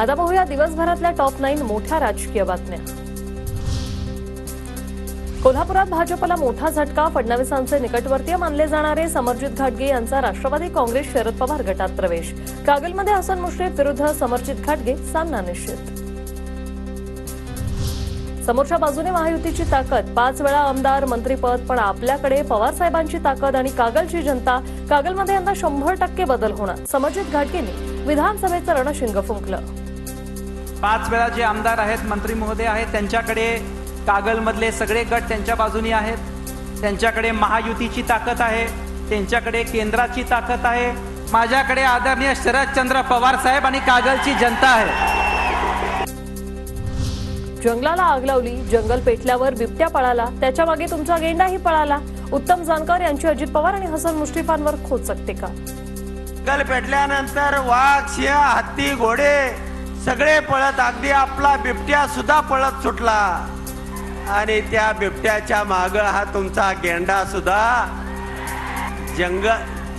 आता पाहूया दिवसभरातल्या टॉप 9 मोठ्या राजकीय बातम्या। कोल्हापुरात भाजपला मोठा झटका। फडणवीसांचे निकटवर्तीय मानले जाणारे समरजित घाटगे यांचा राष्ट्रवादी काँग्रेस शरद पवार गटात प्रवेश। कागलमध्ये हसन मुश्रीफ विरुद्ध समरजित घाटगे, सामना निश्चित। समोरच्या बाजूने महायुतीची ताकद, 5 वेळा आमदार, मंत्रीपद, पण आपल्याकडे पवार साहेबांची ताकद आणि कागलची जनता। कागलमध्ये यंदा 100% बदल होणार। समरजित घाटगेंनी विधानसभेचं रणशिंग फुंकलं। 5 वेळा जे आमदार आहेत, मंत्री महोदय आहेत, त्यांच्याकडे कागलमधले सगळे गट त्यांच्या बाजूनी आहेत। त्यांच्याकडे महायुतीची ताकद आहे, त्यांच्याकडे केंद्राची ताकद आहे। माझ्याकडे आदरणीय शरदचंद्र पवार साहेब आणि कागलची जनता आहे। जंगलाला आग लावली, जंगल पेटल्यावर बिबट्या पळाला, त्याच्या मागे तुमचा गेंडाही पळाला। उत्तम जानकर यांची अजित पवार आणि हसन मुश्रीफांवर खोचक टीका। जंगल पेटल्यानंतर वाघ, सिंह, हत्ती, घोडे सगळे पळत, अगदी आपला बिबट्या सुद्धा पळत सुटला आणि त्या बिबट्याच्या माग हा तुमचा गेंडा सुद्धा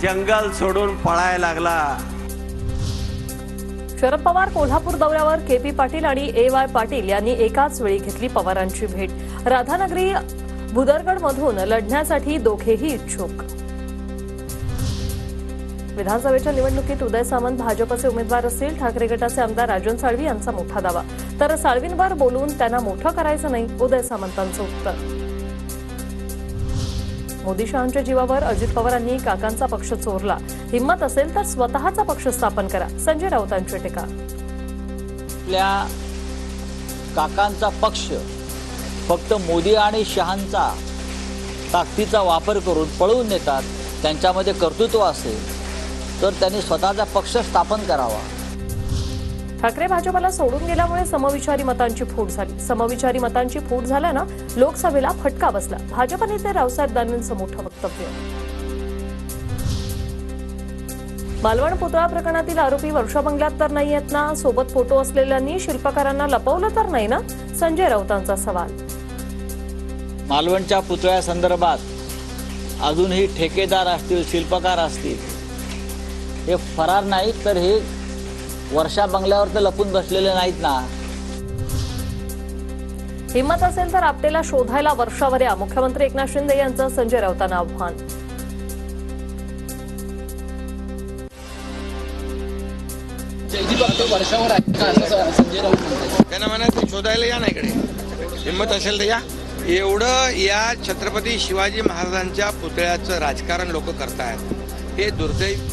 जंगल सोडून पळायला लागला। शरद पवार कोल्हापूर दौऱ्यावर, केपी पाटील आणि AY पाटील यांनी एकाच वेळी घेतली पवारांची भेट। राधानगरी, भुदरगडमधून लढण्यासाठी दोघेही इच्छुक। विधानसभेच्या निवडणुकीत उदय सामंत भाजपचे उमेदवार असतील। ठाकरे गटाचे आमदार राजन साळवी यांचा मोठा दावा। तर साळवींवर बोलून त्यांना मोठं करायचं नाही, उदय सामंतांचं उत्तर। मोदी शहांच्या जीवावर अजित पवारांनी काकांचा पक्ष चोरला। हिम्मत असेल तर स्वतःचा पक्ष स्थापन करा, संजय राऊतांची टीका। आपल्या काकांचा पक्ष फक्त मोदी आणि शहांचा ताकदीचा वापर करून पळवून नेतात। त्यांच्यामध्ये कर्तृत्व असेल तर त्यांनी स्वतःचा पक्ष स्थापन करावा। ठाकरे भाजपला सोडून गेल्यामुळे समविचारी मतांची फूट झाली। समविचारी मतांची फूट झाल्यानं लोकसभेला फटका बसला। भाजप नेते रावसाहेब दानवेंचं मोठं वक्तव्य। मालवण पुतळा प्रकरणातील आरोपी वर्षा बंगल्यात तर नाही आहेत ना? सोबत फोटो असलेल्यांनी शिल्पकारांना लपवलं तर नाही ना? संजय राऊतांचा सवाल। मालवणच्या पुतळ्यासंदर्भात अजूनही ठेकेदार असतील, शिल्पकार असतील, हे फरार नाहीत तर हे वर्षा बंगल्यावर तर लपून बसलेले नाहीत ना? हिम्मत असेल तर आपटेला शोधायला वर्षावर या, मुख्यमंत्री एकनाथ शिंदे यांचं संजय राऊतांना आव्हान। त्यांना म्हणायचं शोधायला या ना इकडे, हिम्मत असेल तर या। एवढं या छत्रपती शिवाजी महाराजांच्या पुतळ्याचं राजकारण लोक करतायत, हे दुर्दैव